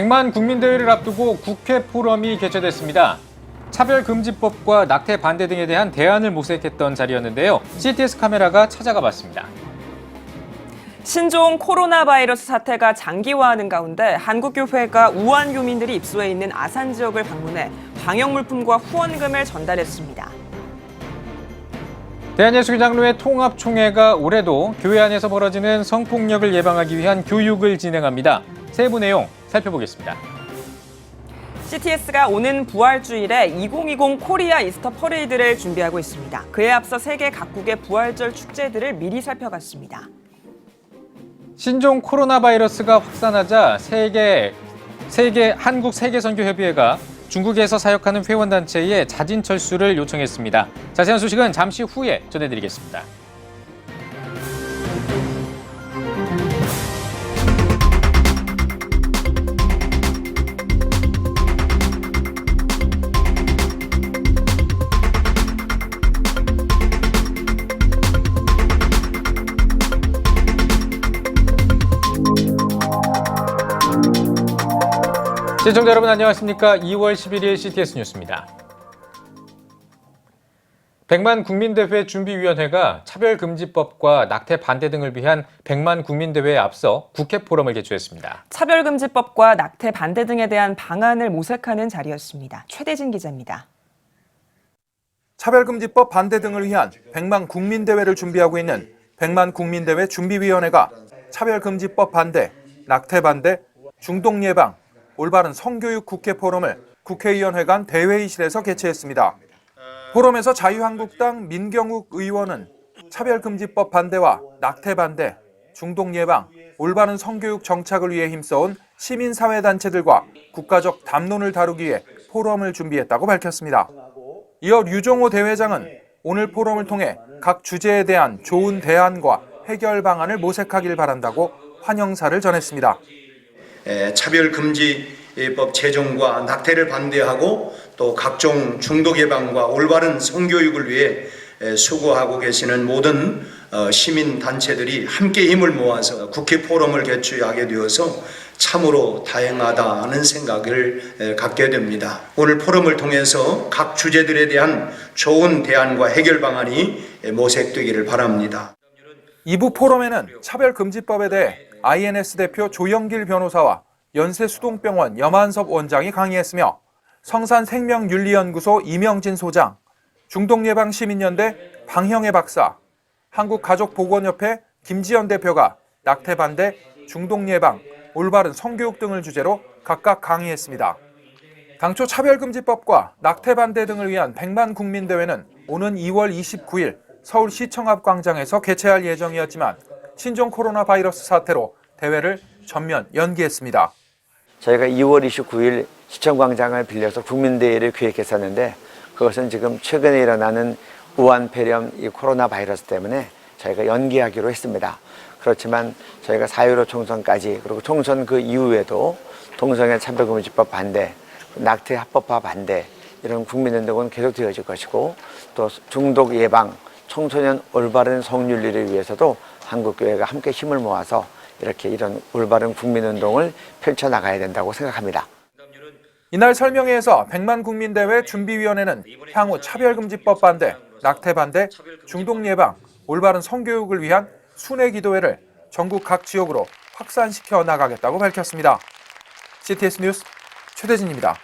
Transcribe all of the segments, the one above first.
100만 국민대회를 앞두고 국회 포럼이 개최됐습니다. 차별금지법과 낙태 반대 등에 대한 대안을 모색했던 자리였는데요. CTS 카메라가 찾아가 봤습니다. 신종 코로나 바이러스 사태가 장기화하는 가운데 한국교회가 우한 교민들이 입소해 있는 아산 지역을 방문해 방역 물품과 후원금을 전달했습니다. 대한예수교 장로회 통합총회가 올해도 교회 안에서 벌어지는 성폭력을 예방하기 위한 교육을 진행합니다. 세부 내용 살펴보겠습니다. CTS가 오는 부활주일에 2020 코리아 이스터 퍼레이드를 준비하고 있습니다. 그에 앞서 세계 각국의 부활절 축제들을 미리 살펴봤습니다. 신종 코로나 바이러스가 확산하자 한국 세계선교협의회가 중국에서 사역하는 회원단체에 자진 철수를 요청했습니다. 자세한 소식은 잠시 후에 전해드리겠습니다. 시청자 여러분 안녕하십니까? 2월 11일 CTS 뉴스입니다. 100만 국민대회 준비위원회가 차별금지법과 낙태 반대 등을 위한 100만 국민대회에 앞서 국회 포럼을 개최했습니다. 차별금지법과 낙태 반대 등에 대한 방안을 모색하는 자리였습니다. 최대진 기자입니다. 차별금지법 반대 등을 위한 100만 국민대회를 준비하고 있는 100만 국민대회 준비위원회가 차별금지법 반대, 낙태 반대, 중독 예방, 올바른 성교육 국회 포럼을 국회의원회관 대회의실에서 개최했습니다. 포럼에서 자유한국당 민경욱 의원은 차별금지법 반대와 낙태 반대, 중독 예방, 올바른 성교육 정착을 위해 힘써온 시민사회단체들과 국가적 담론을 다루기 위해 포럼을 준비했다고 밝혔습니다. 이어 류종호 대회장은 오늘 포럼을 통해 각 주제에 대한 좋은 대안과 해결 방안을 모색하길 바란다고 환영사를 전했습니다. 차별금지법 제정과 낙태를 반대하고 또 각종 중독 예방과 올바른 성교육을 위해 수고하고 계시는 모든 시민단체들이 함께 힘을 모아서 국회 포럼을 개최하게 되어서 참으로 다행하다는 생각을 갖게 됩니다. 오늘 포럼을 통해서 각 주제들에 대한 좋은 대안과 해결 방안이 모색되기를 바랍니다. 2부 포럼에는 차별금지법에 대해 INS 대표 조영길 변호사와 연세수동병원 염한섭 원장이 강의했으며 성산생명윤리연구소 이명진 소장, 중독예방시민연대 방형애 박사, 한국가족보건협회 김지연 대표가 낙태 반대, 중독 예방, 올바른 성교육 등을 주제로 각각 강의했습니다. 당초 차별금지법과 낙태 반대 등을 위한 100만 국민대회는 오는 2월 29일 서울시청 앞 광장에서 개최할 예정이었지만 신종 코로나 바이러스 사태로 대회를 전면 연기했습니다. 저희가 2월 29일 시청광장을 빌려서 국민대회를 기획했었는데 그것은 지금 최근에 일어나는 우한 폐렴 이 코로나 바이러스 때문에 저희가 연기하기로 했습니다. 그렇지만 저희가 4.15 총선까지 그리고 총선 그 이후에도 동성애 차별금지법 반대, 낙태 합법화 반대 이런 국민운동은 계속되어질 것이고 또 중독 예방, 청소년 올바른 성윤리를 위해서도 한국교회가 함께 힘을 모아서 이런 올바른 국민운동을 펼쳐나가야 된다고 생각합니다. 이날 설명회에서 100만 국민대회 준비위원회는 향후 차별금지법 반대, 낙태 반대, 중독 예방, 올바른 성교육을 위한 순회 기도회를 전국 각 지역으로 확산시켜 나가겠다고 밝혔습니다. CTS 뉴스 최대진입니다.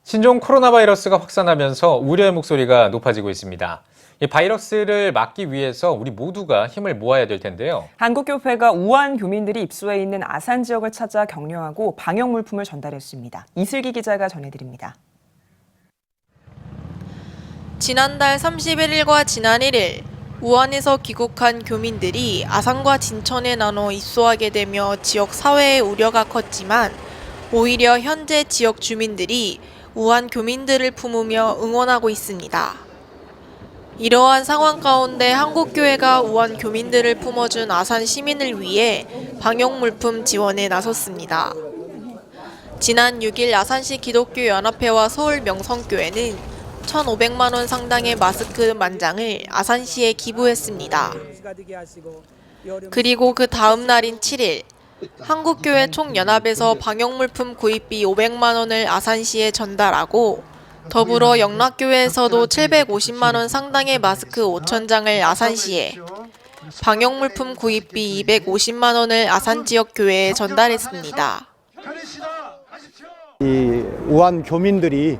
신종 코로나 바이러스가 확산하면서 우려의 목소리가 높아지고 있습니다. 이 바이러스를 막기 위해서 우리 모두가 힘을 모아야 될 텐데요. 한국교회가 우한 교민들이 입소해 있는 아산 지역을 찾아 격려하고 방역 물품을 전달했습니다. 이슬기 기자가 전해드립니다. 지난달 31일과 지난 1일 우한에서 귀국한 교민들이 아산과 진천에 나눠 입소하게 되며 지역 사회의 우려가 컸지만 오히려 현재 지역 주민들이 우한 교민들을 품으며 응원하고 있습니다. 이러한 상황 가운데 한국교회가 우한 교민들을 품어준 아산 시민을 위해 방역물품 지원에 나섰습니다. 지난 6일 아산시 기독교연합회와 서울명성교회는 1,500만 원 상당의 마스크 10,000장을 아산시에 기부했습니다. 그리고 그 다음 날인 7일 한국교회 총연합에서 방역물품 구입비 500만 원을 아산시에 전달하고 더불어 영락교회에서도 750만 원 상당의 마스크 5천 장을 아산시에, 방역물품 구입비 250만 원을 아산 지역 교회에 전달했습니다. 이 우한 교민들이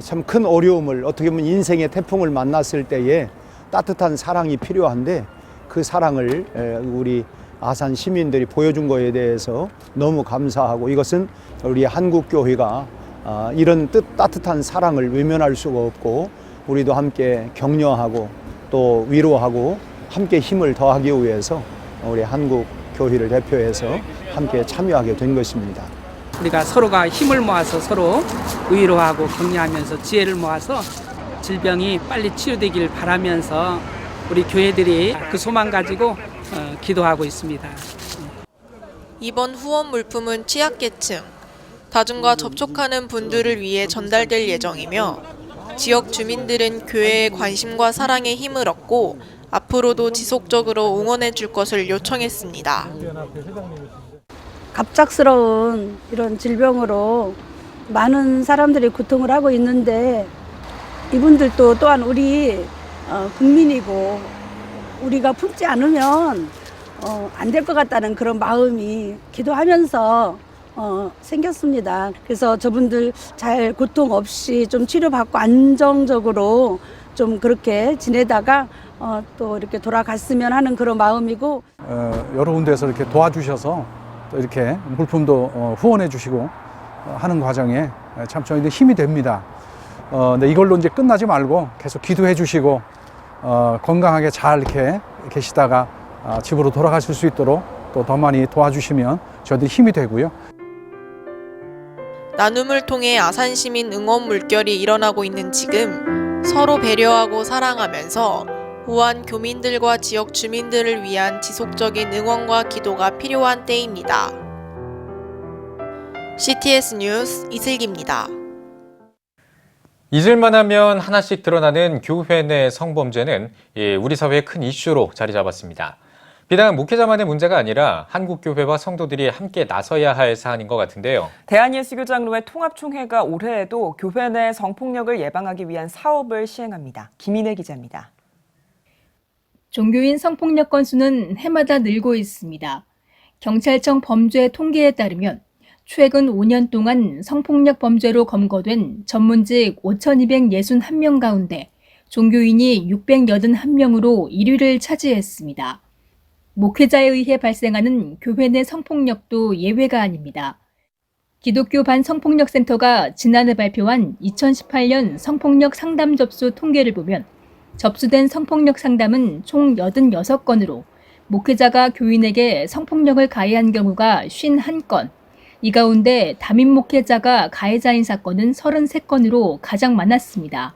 참 큰 어려움을, 어떻게 보면 인생의 태풍을 만났을 때에 따뜻한 사랑이 필요한데, 그 사랑을 우리 아산 시민들이 보여준 것에 대해서 너무 감사하고, 이것은 우리 한국교회가 이런 따뜻한 사랑을 외면할 수가 없고, 우리도 함께 격려하고 또 위로하고 함께 힘을 더하기 위해서 우리 한국교회를 대표해서 함께 참여하게 된 것입니다. 우리가 서로가 힘을 모아서 서로 위로하고 격려하면서 지혜를 모아서 질병이 빨리 치유되길 바라면서 우리 교회들이 그 소망 가지고 기도하고 있습니다. 이번 후원 물품은 취약계층, 다중과 접촉하는 분들을 위해 전달될 예정이며, 지역 주민들은 교회의 관심과 사랑에 힘을 얻고 앞으로도 지속적으로 응원해 줄 것을 요청했습니다. 갑작스러운 이런 질병으로 많은 사람들이 고통을 하고 있는데, 이분들도 또한 우리 국민이고 우리가 품지 않으면 안 될 것 같다는 그런 마음이 기도하면서 생겼습니다. 그래서 저분들 잘 고통 없이 좀 치료받고 안정적으로 좀 그렇게 지내다가 또 이렇게 돌아갔으면 하는 그런 마음이고, 여러 군데에서 이렇게 도와주셔서 또 이렇게 물품도 후원해 주시고 하는 과정에 참 저희들 힘이 됩니다. 근데 이걸로 이제 끝나지 말고 계속 기도해 주시고 건강하게 잘 이렇게 계시다가 집으로 돌아가실 수 있도록 또 더 많이 도와주시면 저희들 힘이 되고요. 나눔을 통해 아산 시민 응원 물결이 일어나고 있는 지금, 서로 배려하고 사랑하면서 우한 교민들과 지역 주민들을 위한 지속적인 응원과 기도가 필요한 때입니다. CTS 뉴스 이슬기입니다. 잊을만 하면 하나씩 드러나는 교회 내 성범죄는 우리 사회의 큰 이슈로 자리 잡았습니다. 비단 목회자만의 문제가 아니라 한국교회와 성도들이 함께 나서야 할 사안인 것 같은데요. 대한예수교장로회 통합총회가 올해에도 교회 내 성폭력을 예방하기 위한 사업을 시행합니다. 김인혜 기자입니다. 종교인 성폭력 건수는 해마다 늘고 있습니다. 경찰청 범죄 통계에 따르면 최근 5년 동안 성폭력 범죄로 검거된 전문직 5,261명 가운데 종교인이 681명으로 1위를 차지했습니다. 목회자에 의해 발생하는 교회 내 성폭력도 예외가 아닙니다. 기독교 반성폭력센터가 지난해 발표한 2018년 성폭력 상담 접수 통계를 보면 접수된 성폭력 상담은 총 86건으로 목회자가 교인에게 성폭력을 가해한 경우가 51건, 이 가운데 담임 목회자가 가해자인 사건은 33건으로 가장 많았습니다.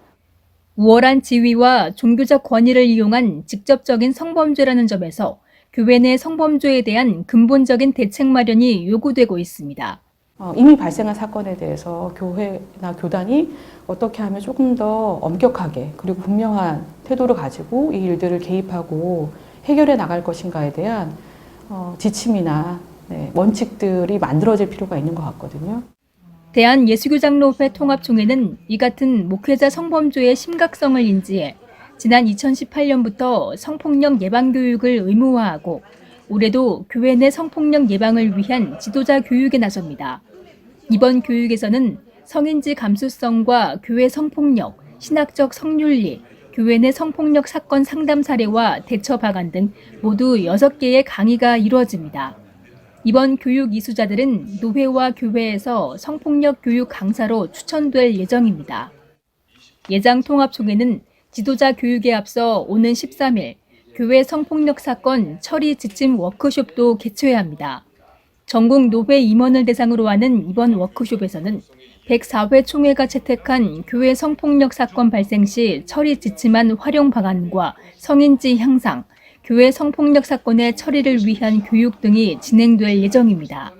우월한 지위와 종교적 권위를 이용한 직접적인 성범죄라는 점에서 교회 내 성범죄에 대한 근본적인 대책 마련이 요구되고 있습니다. 이미 발생한 사건에 대해서 교회나 교단이 어떻게 하면 조금 더 엄격하게 그리고 분명한 태도를 가지고 이 일들을 개입하고 해결해 나갈 것인가에 대한 지침이나 원칙들이 만들어질 필요가 있는 것 같거든요. 대한예수교장로회 통합총회는 이 같은 목회자 성범죄의 심각성을 인지해 지난 2018년부터 성폭력 예방 교육을 의무화하고 올해도 교회 내 성폭력 예방을 위한 지도자 교육에 나섭니다. 이번 교육에서는 성인지 감수성과 교회 성폭력, 신학적 성윤리, 교회 내 성폭력 사건 상담 사례와 대처 방안 등 모두 6개의 강의가 이루어집니다. 이번 교육 이수자들은 노회와 교회에서 성폭력 교육 강사로 추천될 예정입니다. 예장통합총회는 지도자 교육에 앞서 오는 13일 교회 성폭력 사건 처리 지침 워크숍도 개최합니다. 전국 노회 임원을 대상으로 하는 이번 워크숍에서는 104회 총회가 채택한 교회 성폭력 사건 발생 시 처리 지침안 활용 방안과 성인지 향상, 교회 성폭력 사건의 처리를 위한 교육 등이 진행될 예정입니다.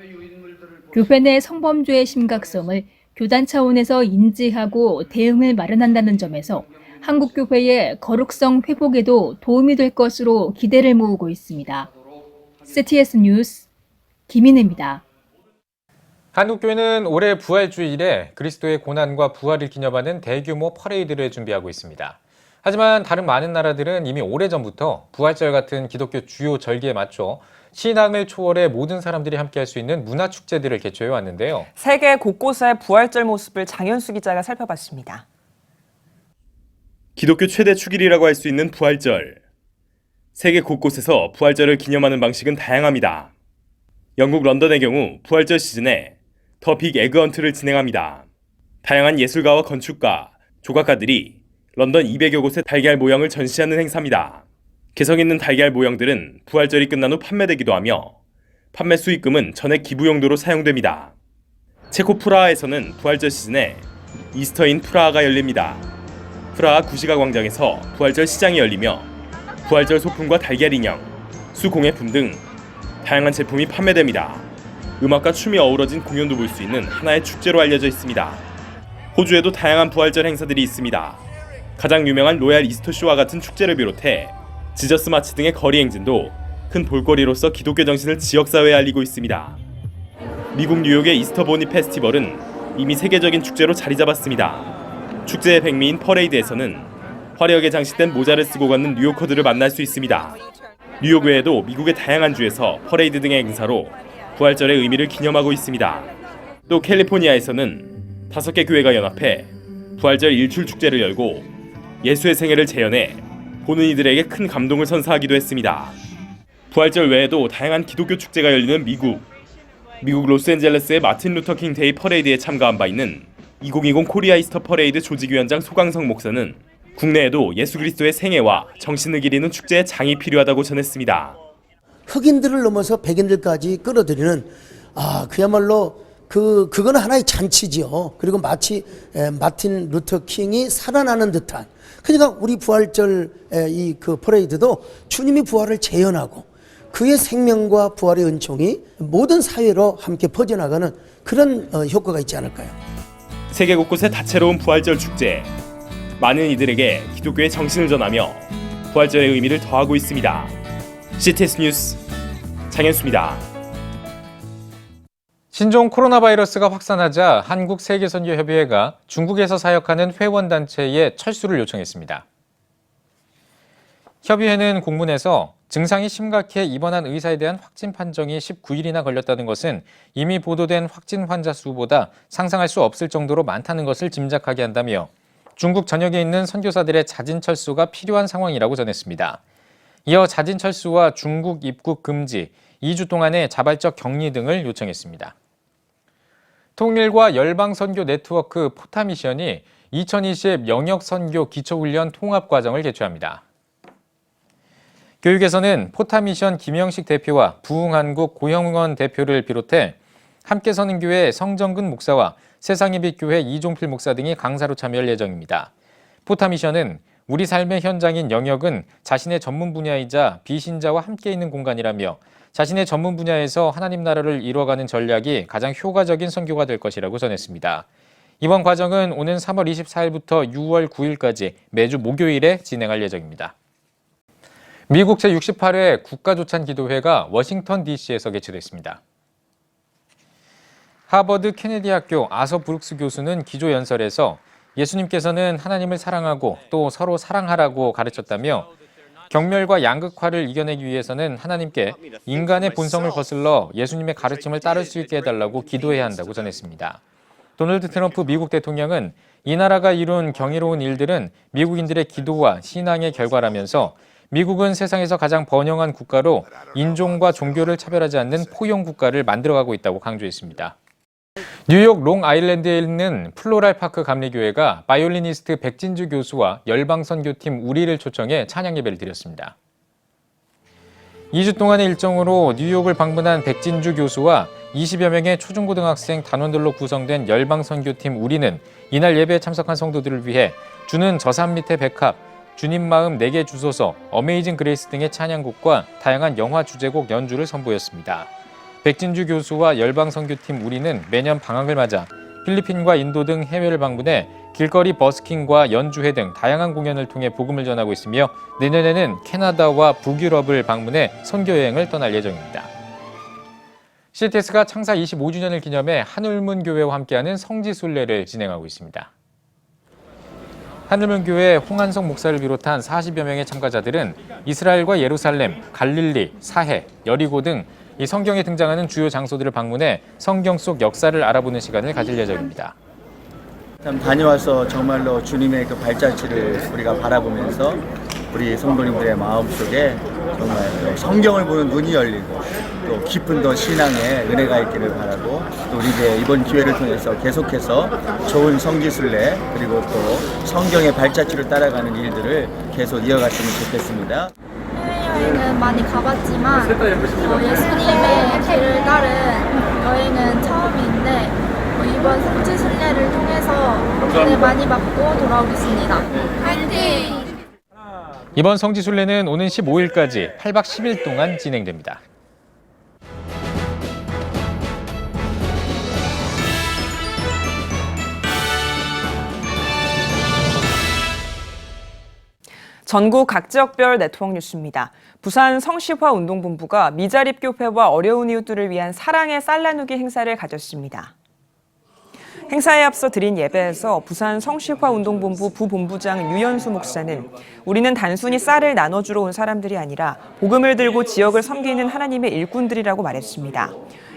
교회 내 성범죄의 심각성을 교단 차원에서 인지하고 대응을 마련한다는 점에서 한국교회의 거룩성 회복에도 도움이 될 것으로 기대를 모으고 있습니다. CTS 뉴스 김인혜입니다. 한국교회는 올해 부활주일에 그리스도의 고난과 부활을 기념하는 대규모 퍼레이드를 준비하고 있습니다. 하지만 다른 많은 나라들은 이미 오래전부터 부활절 같은 기독교 주요 절기에 맞춰 신앙을 초월해 모든 사람들이 함께할 수 있는 문화축제들을 개최해 왔는데요. 세계 곳곳의 부활절 모습을 장현수 기자가 살펴봤습니다. 기독교 최대 축일이라고 할 수 있는 부활절. 세계 곳곳에서 부활절을 기념하는 방식은 다양합니다. 영국 런던의 경우 부활절 시즌에 더 빅 에그 헌트를 진행합니다. 다양한 예술가와 건축가, 조각가들이 런던 200여 곳의 달걀 모형을 전시하는 행사입니다. 개성 있는 달걀 모형들은 부활절이 끝난 후 판매되기도 하며 판매 수익금은 전액 기부 용도로 사용됩니다. 체코 프라하에서는 부활절 시즌에 이스터인 프라하가 열립니다. 프라하 구시가 광장에서 부활절 시장이 열리며 부활절 소품과 달걀 인형, 수공예품 등 다양한 제품이 판매됩니다. 음악과 춤이 어우러진 공연도 볼 수 있는 하나의 축제로 알려져 있습니다. 호주에도 다양한 부활절 행사들이 있습니다. 가장 유명한 로얄 이스터 쇼와 같은 축제를 비롯해 지저스 마치 등의 거리 행진도 큰 볼거리로서 기독교 정신을 지역사회에 알리고 있습니다. 미국 뉴욕의 이스터 보니 페스티벌은 이미 세계적인 축제로 자리 잡았습니다. 축제의 백미인 퍼레이드에서는 화려하게 장식된 모자를 쓰고 걷는 뉴요커들을 만날 수 있습니다. 뉴욕 외에도 미국의 다양한 주에서 퍼레이드 등의 행사로 부활절의 의미를 기념하고 있습니다. 또 캘리포니아에서는 5개 교회가 연합해 부활절 일출 축제를 열고 예수의 생애를 재현해 보는 이들에게 큰 감동을 선사하기도 했습니다. 부활절 외에도 다양한 기독교 축제가 열리는 미국 로스앤젤레스의 마틴 루터 킹 데이 퍼레이드에 참가한 바 있는 2020 코리아 이스터 퍼레이드 조직위원장 소강성 목사는 국내에도 예수 그리스도의 생애와 정신을 기리는 축제에 장이 필요하다고 전했습니다. 흑인들을 넘어서 백인들까지 끌어들이는 그야말로 그거는 하나의 잔치지요. 그리고 마치 마틴 루터 킹이 살아나는 듯한, 그러니까 우리 부활절 이 그 퍼레이드도 주님이 부활을 재현하고 그의 생명과 부활의 은총이 모든 사회로 함께 퍼져나가는 그런 효과가 있지 않을까요? 세계 곳곳의 다채로운 부활절 축제. 많은 이들에게 기독교의 정신을 전하며 부활절의 의미를 더하고 있습니다. CTS 뉴스 장현수입니다. 신종 코로나 바이러스가 확산하자 한국세계선교협의회가 중국에서 사역하는 회원단체에 철수를 요청했습니다. 협의회는 공문에서 증상이 심각해 입원한 의사에 대한 확진 판정이 19일이나 걸렸다는 것은 이미 보도된 확진 환자 수보다 상상할 수 없을 정도로 많다는 것을 짐작하게 한다며 중국 전역에 있는 선교사들의 자진 철수가 필요한 상황이라고 전했습니다. 이어 자진 철수와 중국 입국 금지, 2주 동안의 자발적 격리 등을 요청했습니다. 통일과 열방선교 네트워크 포타미션이 2020 영역선교 기초훈련 통합과정을 개최합니다. 교육에서는 포타미션 김영식 대표와 부흥한국 고형원 대표를 비롯해 함께 서는 교회 성정근 목사와 세상의빛교회 이종필 목사 등이 강사로 참여할 예정입니다. 포타미션은 우리 삶의 현장인 영역은 자신의 전문 분야이자 비신자와 함께 있는 공간이라며 자신의 전문 분야에서 하나님 나라를 이루어가는 전략이 가장 효과적인 선교가 될 것이라고 전했습니다. 이번 과정은 오는 3월 24일부터 6월 9일까지 매주 목요일에 진행할 예정입니다. 미국 제68회 국가조찬기도회가 워싱턴 DC에서 개최됐습니다. 하버드 케네디 학교 아서 브룩스 교수는 기조연설에서 예수님께서는 하나님을 사랑하고 또 서로 사랑하라고 가르쳤다며 경멸과 양극화를 이겨내기 위해서는 하나님께 인간의 본성을 거슬러 예수님의 가르침을 따를 수 있게 해달라고 기도해야 한다고 전했습니다. 도널드 트럼프 미국 대통령은 이 나라가 이룬 경이로운 일들은 미국인들의 기도와 신앙의 결과라면서 미국은 세상에서 가장 번영한 국가로 인종과 종교를 차별하지 않는 포용 국가를 만들어가고 있다고 강조했습니다. 뉴욕 롱아일랜드에 있는 플로랄파크 감리교회가 바이올리니스트 백진주 교수와 열방선교팀 우리를 초청해 찬양 예배를 드렸습니다. 2주 동안의 일정으로 뉴욕을 방문한 백진주 교수와 20여 명의 초중고등학생 단원들로 구성된 열방선교팀 우리는 이날 예배에 참석한 성도들을 위해 주는 저 산 밑에 백합, 주님 마음 내게 주소서, 어메이징 그레이스 등의 찬양곡과 다양한 영화 주제곡 연주를 선보였습니다. 백진주 교수와 열방선교팀 우리는 매년 방학을 맞아 필리핀과 인도 등 해외를 방문해 길거리 버스킹과 연주회 등 다양한 공연을 통해 복음을 전하고 있으며 내년에는 캐나다와 북유럽을 방문해 선교 여행을 떠날 예정입니다. CTS가 창사 25주년을 기념해 하늘문교회와 함께하는 성지순례를 진행하고 있습니다. 하늘문교회 홍한석 목사를 비롯한 40여 명의 참가자들은 이스라엘과 예루살렘, 갈릴리, 사해, 여리고 등 이 성경에 등장하는 주요 장소들을 방문해 성경 속 역사를 알아보는 시간을 가질 예정입니다. 다녀와서 정말로 주님의 그 발자취를 우리가 바라보면서 우리 성도님들의 마음속에 정말 성경을 보는 눈이 열리고 또 깊은 더 신앙의 은혜가 있기를 바라고 또 우리 이번 기회를 통해서 계속해서 좋은 성지순례 그리고 또 성경의 발자취를 따라가는 일들을 계속 이어갔으면 좋겠습니다. 해외여행은 많이 가봤지만 예수님의 길을 따른 여행은 처음인데 이번 성지순례를 통해서 은혜 많이 받고 돌아오겠습니다. 화이팅! 이번 성지순례는 오는 15일까지 8박 10일 동안 진행됩니다. 전국 각 지역별 네트워크 뉴스입니다. 부산 성시화운동본부가 미자립교회와 어려운 이웃들을 위한 사랑의 쌀 나누기 행사를 가졌습니다. 행사에 앞서 드린 예배에서 부산 성시화운동본부 부본부장 유연수 목사는 우리는 단순히 쌀을 나눠주러 온 사람들이 아니라 복음을 들고 지역을 섬기는 하나님의 일꾼들이라고 말했습니다.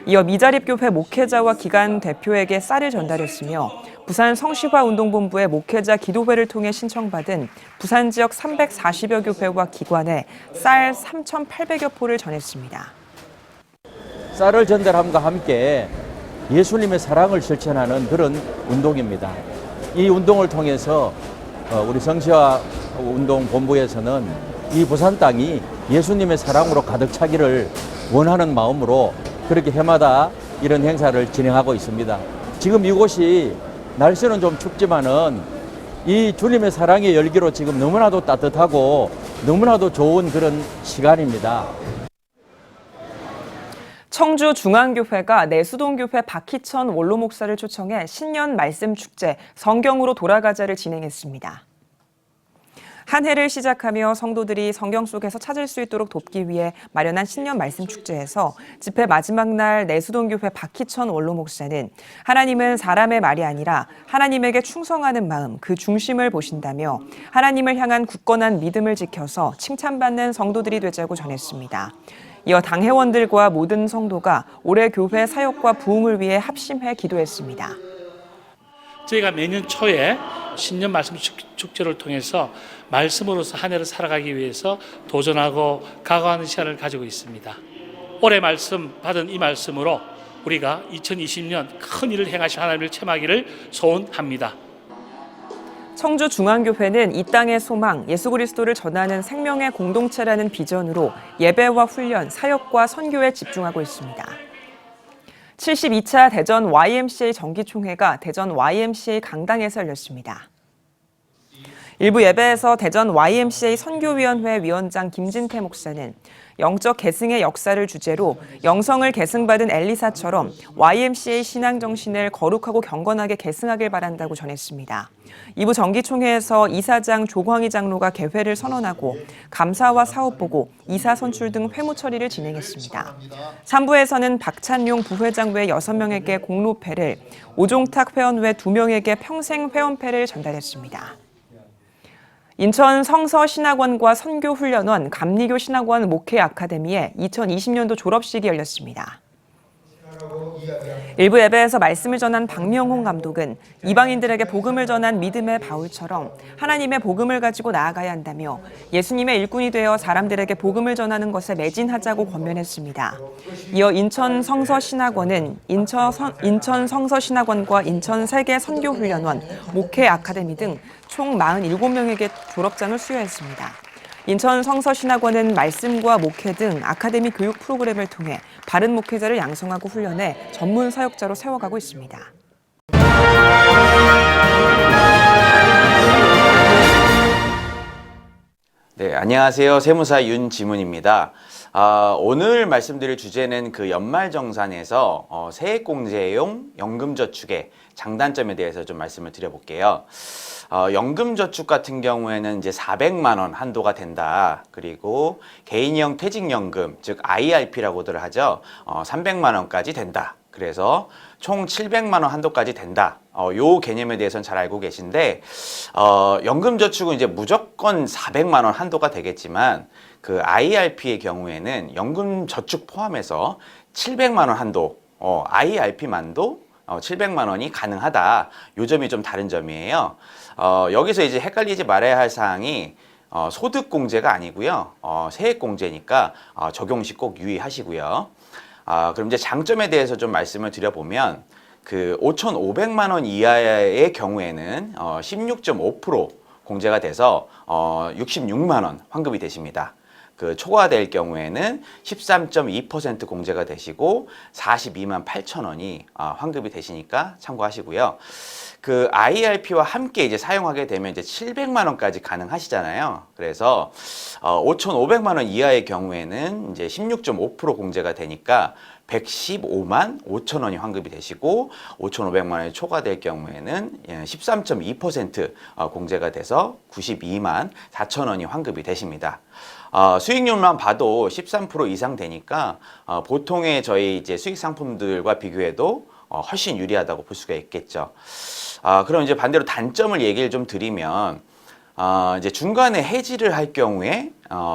이어 미자립교회 목회자와 기관 대표에게 쌀을 전달했으며 부산 성시화운동본부의 목회자 기도회를 통해 신청받은 부산 지역 340여 교회와 기관에 쌀 3,800여 포를 전했습니다. 쌀을 전달함과 함께 예수님의 사랑을 실천하는 그런 운동입니다. 이 운동을 통해서 우리 성시화운동본부에서는 이 부산 땅이 예수님의 사랑으로 가득 차기를 원하는 마음으로 그렇게 해마다 이런 행사를 진행하고 있습니다. 지금 이곳이 날씨는 좀 춥지만은 이 주님의 사랑의 열기로 지금 너무나도 따뜻하고 너무나도 좋은 그런 시간입니다. 청주중앙교회가 내수동교회 박희천 원로 목사를 초청해 신년 말씀 축제 성경으로 돌아가자를 진행했습니다. 한 해를 시작하며 성도들이 성경 속에서 찾을 수 있도록 돕기 위해 마련한 신년 말씀 축제에서 집회 마지막 날 내수동교회 박희천 원로 목사는 하나님은 사람의 말이 아니라 하나님에게 충성하는 마음, 그 중심을 보신다며 하나님을 향한 굳건한 믿음을 지켜서 칭찬받는 성도들이 되자고 전했습니다. 이어 당회원들과 모든 성도가 올해 교회 사역과 부흥을 위해 합심해 기도했습니다. 저희가 매년 초에 신년 말씀 축제를 통해서 말씀으로서 한 해를 살아가기 위해서 도전하고 각오하는 시간을 가지고 있습니다. 올해 말씀 받은 이 말씀으로 우리가 2020년 큰 일을 행하실 하나님을 체험하기를 소원합니다. 청주중앙교회는 이 땅의 소망, 예수 그리스도를 전하는 생명의 공동체라는 비전으로 예배와 훈련, 사역과 선교에 집중하고 있습니다. 72차 대전 YMCA 정기총회가 대전 YMCA 강당에서 열렸습니다. 일부 예배에서 대전 YMCA 선교위원회 위원장 김진태 목사는 영적 계승의 역사를 주제로 영성을 계승받은 엘리사처럼 YMCA 신앙 정신을 거룩하고 경건하게 계승하길 바란다고 전했습니다. 2부 정기총회에서 이사장 조광희 장로가 개회를 선언하고 감사와 사업보고, 이사 선출 등 회무 처리를 진행했습니다. 3부에서는 박찬용 부회장 외 6명에게 공로패를, 오종탁 회원 외 2명에게 평생 회원패를 전달했습니다. 인천 성서신학원과 선교훈련원, 감리교 신학원 목회 아카데미의 2020년도 졸업식이 열렸습니다. 일부 예배에서 말씀을 전한 박명홍 감독은 이방인들에게 복음을 전한 믿음의 바울처럼 하나님의 복음을 가지고 나아가야 한다며 예수님의 일꾼이 되어 사람들에게 복음을 전하는 것에 매진하자고 권면했습니다. 이어 인천 성서신학원은 인천 성서신학원과 인천 세계선교훈련원, 목회 아카데미 등 총 47명에게 졸업장을 수여했습니다. 인천 성서신학원은 말씀과 목회 등 아카데미 교육 프로그램을 통해 바른 목회자를 양성하고 훈련해 전문 사역자로 세워가고 있습니다. 네, 안녕하세요. 세무사 윤지문입니다. 오늘 말씀드릴 주제는 그 연말정산에서 세액공제용 연금저축의 장단점에 대해서 좀 말씀을 드려볼게요. 연금저축 같은 경우에는 이제 400만 원 한도가 된다. 그리고 개인형 퇴직연금, 즉 IRP라고들 하죠. 300만 원까지 된다. 그래서 총 700만 원 한도까지 된다. 요 개념에 대해서는 잘 알고 계신데, 연금저축은 이제 무조건 400만 원 한도가 되겠지만, 그 IRP의 경우에는 연금저축 포함해서 700만 원 한도, IRP만도 700만 원이 가능하다. 요 점이 좀 다른 점이에요. 여기서 이제 헷갈리지 말아야 할 사항이 소득공제가 아니고요. 세액공제니까 적용 시 꼭 유의하시고요. 그럼 이제 장점에 대해서 좀 말씀을 드려보면 그 5,500만 원 이하의 경우에는 16.5% 공제가 돼서 66만 원 환급이 되십니다. 그 초과될 경우에는 13.2% 공제가 되시고 42만 8천 원이 환급이 되시니까 참고하시고요. 그 IRP와 함께 이제 사용하게 되면 이제 700만 원까지 가능하시잖아요. 그래서 5,500만 원 이하의 경우에는 이제 16.5% 공제가 되니까 115만 5천 원이 환급이 되시고 5,500만 원이 초과될 경우에는 13.2% 공제가 돼서 92만 4천 원이 환급이 되십니다. 수익률만 봐도 13% 이상 되니까 보통의 저희 이제 수익 상품들과 비교해도 훨씬 유리하다고 볼 수가 있겠죠. 그럼 이제 반대로 단점을 얘기를 좀 드리면 이제 중간에 해지를 할 경우에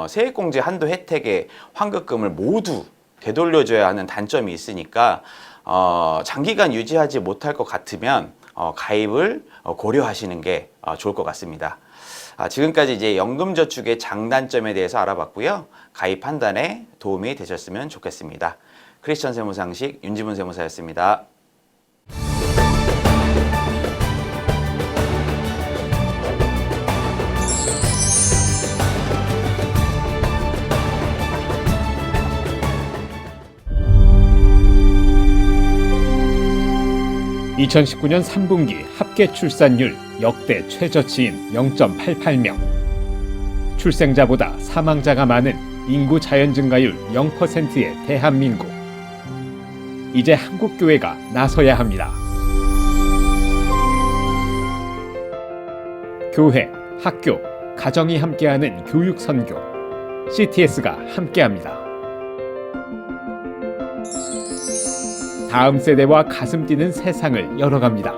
세액공제 한도 혜택의 환급금을 모두 되돌려줘야 하는 단점이 있으니까 장기간 유지하지 못할 것 같으면 가입을 고려하시는 게 좋을 것 같습니다. 지금까지 이제 연금저축의 장단점에 대해서 알아봤고요. 가입 판단에 도움이 되셨으면 좋겠습니다. 크리스천 세무상식 윤지문 세무사였습니다. (2019년 3분기) 합계 출산율 역대 최저치인 0.88명. 출생자보다 사망자가 많은 인구 자연 증가율 0%의 대한민국. 이제 한국교회가 나서야 합니다. 교회, 학교, 가정이 함께하는 교육 선교. CTS가 함께합니다. 다음 세대와 가슴 뛰는 세상을 열어갑니다.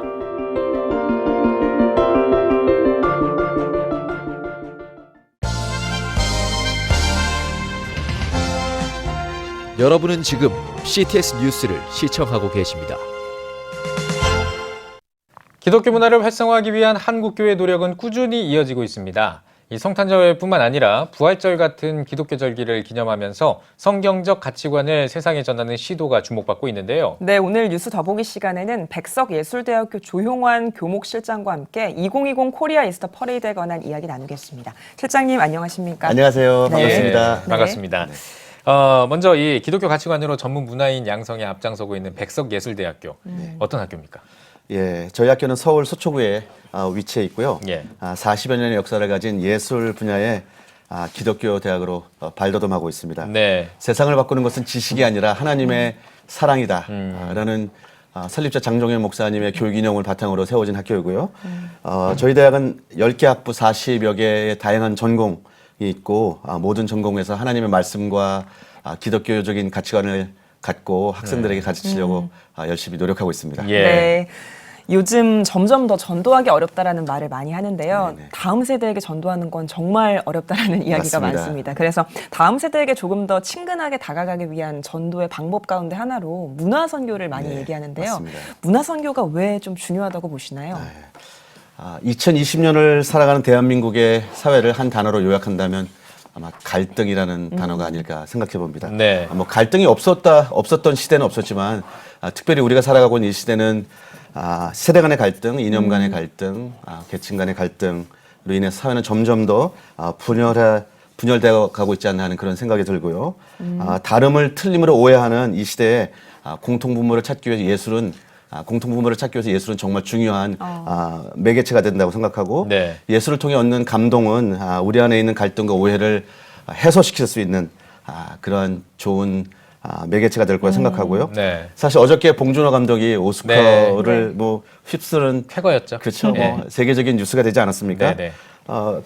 여러분은 지금 CTS 뉴스를 시청하고 계십니다. 기독교 문화를 활성화하기 위한 한국교회 노력은 꾸준히 이어지고 있습니다. 이 성탄절뿐만 아니라 부활절 같은 기독교 절기를 기념하면서 성경적 가치관을 세상에 전하는 시도가 주목받고 있는데요. 네, 오늘 뉴스 더보기 시간에는 백석예술대학교 조용환 교목실장과 함께 2020 코리아 이스터 퍼레이드에 관한 이야기 나누겠습니다. 실장님 안녕하십니까? 안녕하세요. 반갑습니다. 네, 반갑습니다. 먼저 이 기독교 가치관으로 전문 문화인 양성에 앞장서고 있는 백석예술대학교 어떤 학교입니까? 예, 저희 학교는 서울 서초구에 위치해 있고요. 예. 40여 년의 역사를 가진 예술 분야의 기독교 대학으로 발돋움하고 있습니다. 네. 세상을 바꾸는 것은 지식이 아니라 하나님의 사랑이다 라는 설립자 장종현 목사님의 교육 인용을 바탕으로 세워진 학교이고요. 저희 대학은 10개 학부 40여 개의 다양한 전공이 있고 모든 전공에서 하나님의 말씀과 기독교적인 가치관을 갖고 학생들에게 가르치려고 열심히 노력하고 있습니다. 예. 네. 요즘 점점 더 전도하기 어렵다라는 말을 많이 하는데요. 네네. 다음 세대에게 전도하는 건 정말 어렵다라는 이야기가 맞습니다. 많습니다. 그래서 다음 세대에게 조금 더 친근하게 다가가기 위한 전도의 방법 가운데 하나로 문화 선교를 많이 얘기하는데요. 맞습니다. 문화 선교가 왜 좀 중요하다고 보시나요? 2020년을 살아가는 대한민국의 사회를 한 단어로 요약한다면 아마 갈등이라는 단어가 아닐까 생각해 봅니다. 네. 뭐 갈등이 없었던 시대는 없었지만 특별히 우리가 살아가고 있는 이 시대는 세대 간의 갈등, 이념 간의 갈등, 계층 간의 갈등으로 인해서 사회는 점점 더 분열되어 가고 있지 않나 하는 그런 생각이 들고요. 다름을 틀림으로 오해하는 이 시대에 공통분모를 찾기 위해 예술은 공통분모를 찾기 위해서 예술은 정말 중요한 매개체가 된다고 생각하고 네. 예술을 통해 얻는 감동은 우리 안에 있는 갈등과 오해를 해소시킬 수 있는 그러한 좋은 매개체가 될 거라 생각하고요. 네. 사실 어저께 봉준호 감독이 오스카를 네. 뭐 휩쓸은 쾌거였죠. 그렇죠. 네. 뭐 세계적인 뉴스가 되지 않았습니까? 네, 네.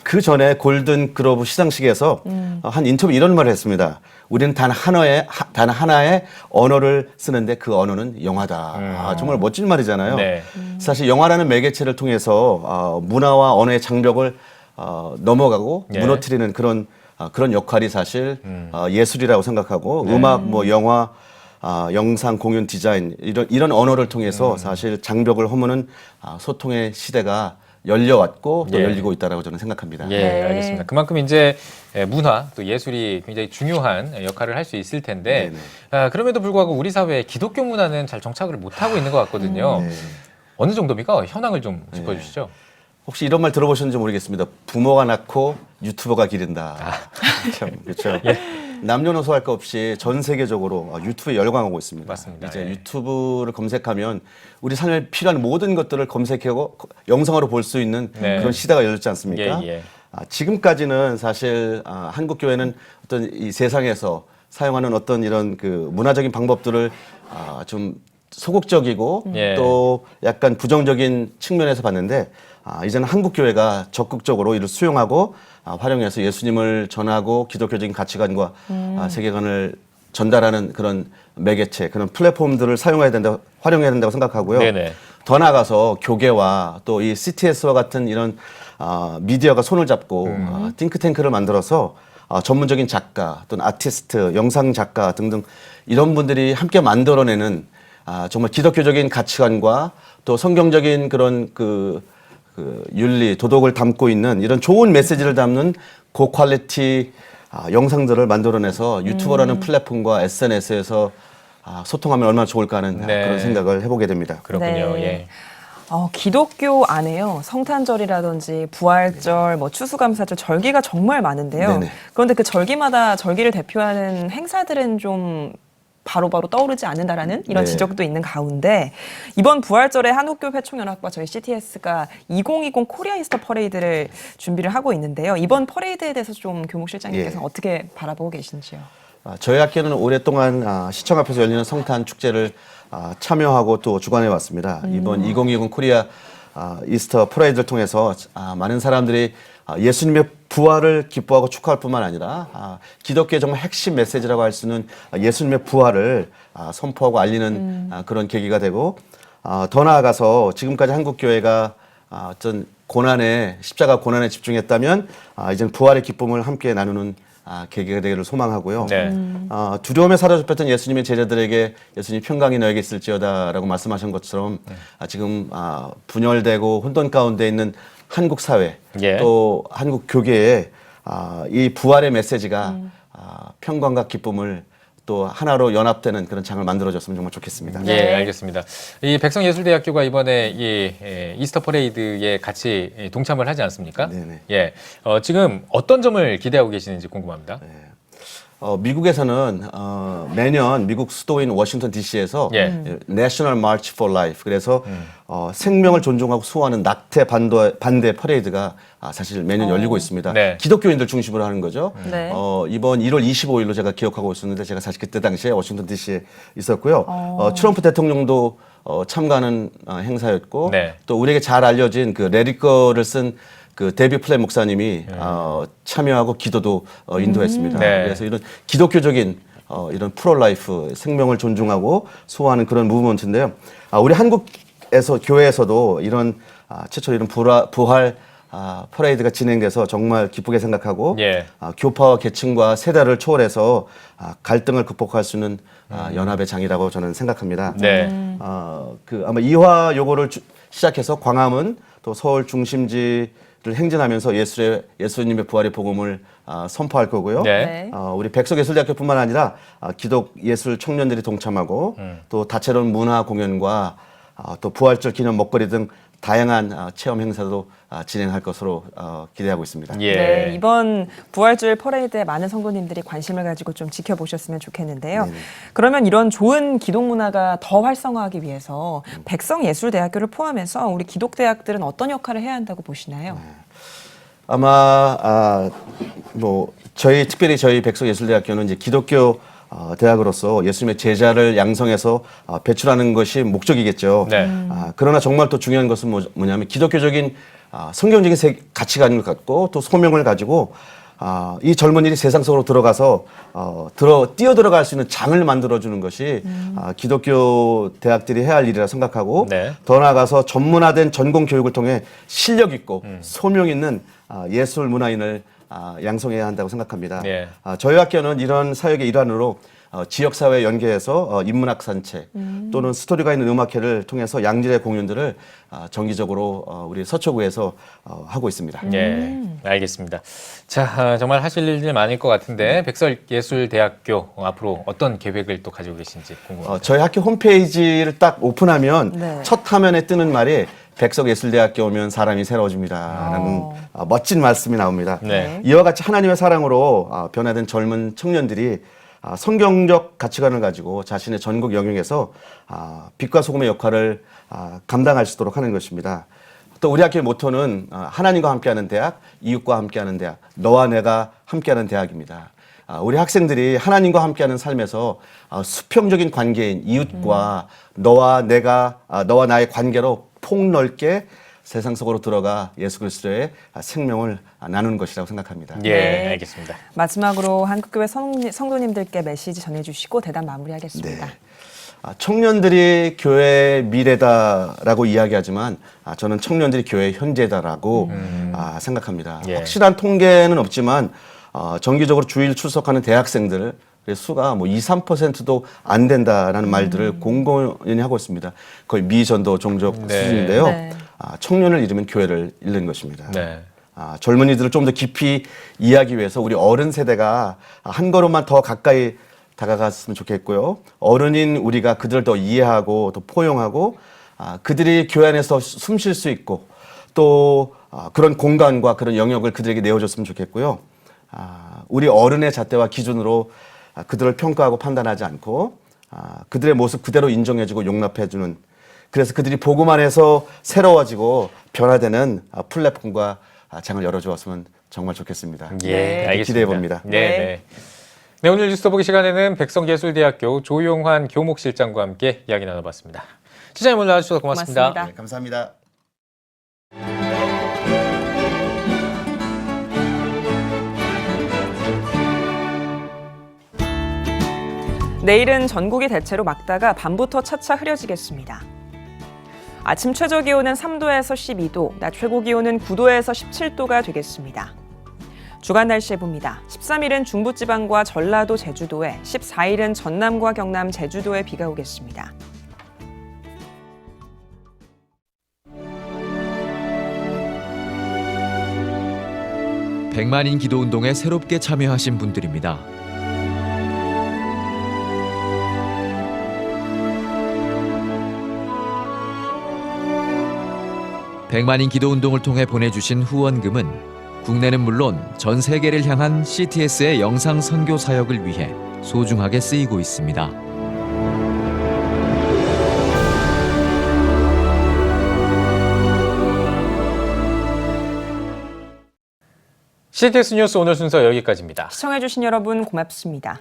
그 전에 골든 글로브 시상식에서 한 인터뷰 이런 말을 했습니다. 우리는 단 하나의 언어를 쓰는데 그 언어는 영화다. 정말 멋진 말이잖아요. 네. 사실 영화라는 매개체를 통해서 문화와 언어의 장벽을 넘어가고 네. 무너뜨리는 그런 역할이 사실 예술이라고 생각하고 음악, 뭐 영화, 영상, 공연, 디자인 이런 언어를 통해서 사실 장벽을 허무는 소통의 시대가 열려왔고 또 예. 열리고 있다라고 저는 생각합니다. 예, 알겠습니다. 그만큼 이제 문화 또 예술이 굉장히 중요한 역할을 할 수 있을 텐데 그럼에도 불구하고 우리 사회에 기독교 문화는 잘 정착을 못하고 있는 것 같거든요. 어느 정도입니까? 현황을 좀 짚어주시죠. 혹시 이런 말 들어보셨는지 모르겠습니다. 부모가 낳고 유튜버가 기른다. 참, 그렇죠. 남녀노소 할 것 없이 전 세계적으로 유튜브에 열광하고 있습니다. 맞습니다. 이제 유튜브를 검색하면 우리 삶에 필요한 모든 것들을 검색하고 영상으로 볼 수 있는 그런 시대가 열렸지 않습니까? 지금까지는 사실 한국 교회는 어떤 이 세상에서 사용하는 어떤 이런 그 문화적인 방법들을 좀 소극적이고 또 약간 부정적인 측면에서 봤는데 이제는 한국 교회가 적극적으로 이를 수용하고 활용해서 예수님을 전하고 기독교적인 가치관과 세계관을 전달하는 그런 매개체, 그런 플랫폼들을 활용해야 된다고 생각하고요. 네네. 더 나아가서 교계와 또 이 CTS와 같은 이런 미디어가 손을 잡고 띵크탱크를 만들어서 전문적인 작가 또는 아티스트, 영상 작가 등등 이런 분들이 함께 만들어내는 정말 기독교적인 가치관과 또 성경적인 그런 그 윤리, 도덕을 담고 있는 이런 좋은 메시지를 담는 고퀄리티 영상들을 만들어내서 유튜버라는 플랫폼과 SNS에서 소통하면 얼마나 좋을까 하는 그런 생각을 해보게 됩니다. 그렇군요. 네. 예. 기독교 안에요. 성탄절이라든지 부활절, 뭐 추수감사절, 절기가 정말 많은데요. 네네. 그런데 그 절기마다 절기를 대표하는 행사들은 좀 바로바로 떠오르지 않는다라는 이런 네. 지적도 있는 가운데 이번 부활절에 한국교회 총연합과 저희 CTS가 2020 코리아 이스터 퍼레이드를 준비를 하고 있는데요. 이번 퍼레이드에 대해서 좀 교목 실장님께서 어떻게 바라보고 계신지요? 저희 학교는 오랫동안 시청 앞에서 열리는 성탄 축제를 참여하고 또 주관해 왔습니다. 이번 2020 코리아 이스터 퍼레이드를 통해서 많은 사람들이 예수님의 부활을 기뻐하고 축하할 뿐만 아니라 기독교의 정말 핵심 메시지라고 할 수 있는 예수님의 부활을 선포하고 알리는 그런 계기가 되고 더 나아가서 지금까지 한국교회가 어떤 십자가 고난에 집중했다면 이제는 부활의 기쁨을 함께 나누는 계기가 되기를 소망하고요. 두려움에 사로잡혔던 예수님의 제자들에게 예수님 평강이 너에게 있을지어다라고 말씀하신 것처럼 지금 분열되고 혼돈 가운데 있는 한국 사회 또 한국 교계에 이 부활의 메시지가 평강과 기쁨을 또 하나로 연합되는 그런 장을 만들어줬으면 정말 좋겠습니다. 예, 알겠습니다. 이 백성예술대학교가 이번에 이 이스터 퍼레이드에 같이 동참을 하지 않습니까? 네네. 예, 지금 어떤 점을 기대하고 계시는지 궁금합니다. 미국에서는 매년 미국 수도인 워싱턴 DC에서 National March for Life, 그래서 생명을 존중하고 수호하는 낙태 반대 퍼레이드가 사실 매년 열리고 있습니다. 기독교인들 중심으로 하는 거죠. 이번 1월 25일로 제가 기억하고 있었는데 제가 사실 그때 당시에 워싱턴 DC에 있었고요. 트럼프 대통령도 참가하는 행사였고 또 우리에게 잘 알려진 그 레리거를 쓴 그 데이비 플랫 목사님이 참여하고 기도도 인도했습니다. 그래서 이런 기독교적인 이런 프로라이프, 생명을 존중하고 소화하는 그런 무브먼트인데요. 우리 한국에서 교회에서도 이런 최초로 이런 부활 퍼레이드가 진행돼서 정말 기쁘게 생각하고 교파와 계층과 세대를 초월해서 갈등을 극복할 수 있는 연합의 장이라고 저는 생각합니다. 아마 이화 요거를 시작해서 광화문 또 서울 중심지를 행진하면서 예수님의 부활의 복음을 선포할 거고요. 우리 백석예술대학교뿐만 아니라 기독예술 청년들이 동참하고 또 다채로운 문화 공연과 또 부활절 기념 먹거리 등 다양한 체험 행사도 진행할 것으로 기대하고 있습니다. 네, 이번 부활절 퍼레이드에 많은 성도님들이 관심을 가지고 좀 지켜보셨으면 좋겠는데요. 그러면 이런 좋은 기독 문화가 더 활성화하기 위해서 백성예술대학교를 포함해서 우리 기독대학들은 어떤 역할을 해야 한다고 보시나요? 아마 특별히 저희 백성예술대학교는 이제 기독교 대학으로서 예수님의 제자를 양성해서 배출하는 것이 목적이겠죠. 그러나 정말 또 중요한 것은 뭐냐면 기독교적인 성경적인 가치관을 갖고 또 소명을 가지고 이 젊은이들이 세상 속으로 들어가서 뛰어들어갈 수 있는 장을 만들어주는 것이 기독교 대학들이 해야 할 일이라 생각하고 더 나아가서 전문화된 전공 교육을 통해 실력 있고 소명 있는 예술 문화인을 양성해야 한다고 생각합니다. 저희 학교는 이런 사역의 일환으로 지역사회 연계해서 인문학 산책 또는 스토리가 있는 음악회를 통해서 양질의 공연들을 정기적으로 우리 서초구에서 하고 있습니다. 네, 알겠습니다. 자, 정말 하실 일이 많을 것 같은데 백성예술대학교 앞으로 어떤 계획을 또 가지고 계신지 궁금합니다. 저희 학교 홈페이지를 딱 오픈하면 첫 화면에 뜨는 말이 백성예술대학교 오면 사람이 새로워집니다 라는 멋진 말씀이 나옵니다. 이와 같이 하나님의 사랑으로 변화된 젊은 청년들이 성경적 가치관을 가지고 자신의 전국 영역에서 빛과 소금의 역할을 감당할 수 있도록 하는 것입니다. 또 우리 학교의 모토는 하나님과 함께하는 대학, 이웃과 함께하는 대학, 너와 내가 함께하는 대학입니다. 우리 학생들이 하나님과 함께하는 삶에서 수평적인 관계인 이웃과 너와 나의 관계로 폭넓게 세상 속으로 들어가 예수 그리스도의 생명을 나누는 것이라고 생각합니다. 예, 알겠습니다. 마지막으로 한국교회 성도님들께 메시지 전해주시고 대담 마무리하겠습니다. 청년들이 교회의 미래다라고 이야기하지만 저는 청년들이 교회의 현재다라고 생각합니다. 확실한 통계는 없지만 정기적으로 주일 출석하는 대학생들 수가 2~3%도 안 된다라는 말들을 공공연히 하고 있습니다. 거의 미전도 종족 수준인데요. 청년을 잃으면 교회를 잃는 것입니다. 젊은이들을 좀 더 깊이 이해하기 위해서 우리 어른 세대가 한 걸음만 더 가까이 다가갔으면 좋겠고요. 어른인 우리가 그들을 더 이해하고 더 포용하고 그들이 교회 안에서 숨 쉴 수 있고 또 그런 공간과 그런 영역을 그들에게 내어줬으면 좋겠고요. 우리 어른의 잣대와 기준으로 그들을 평가하고 판단하지 않고 그들의 모습 그대로 인정해주고 용납해주는, 그래서 그들이 복음 안에서 새로워지고 변화되는 플랫폼과 장을 열어주었으면 정말 좋겠습니다. 예, 알겠습니다. 기대해봅니다. 네, 오늘 뉴스 보기 시간에는 백성예술대학교 조용환 교목실장과 함께 이야기 나눠봤습니다. 시장님 오늘 나와주셔서 고맙습니다. 네, 감사합니다. 내일은 전국이 대체로 맑다가 밤부터 차차 흐려지겠습니다. 아침 최저 기온은 3도에서 12도, 낮 최고 기온은 9도에서 17도가 되겠습니다. 주간 날씨 봅니다. 13일은 중부지방과 전라도, 제주도에, 14일은 전남과 경남, 제주도에 비가 오겠습니다. 백만인 기도운동에 새롭게 참여하신 분들입니다. 백만인 기도운동을 통해 보내주신 후원금은 국내는 물론 전 세계를 향한 CTS의 영상 선교 사역을 위해 소중하게 쓰이고 있습니다. CTS 뉴스 오늘 순서 여기까지입니다. 시청해주신 여러분 고맙습니다.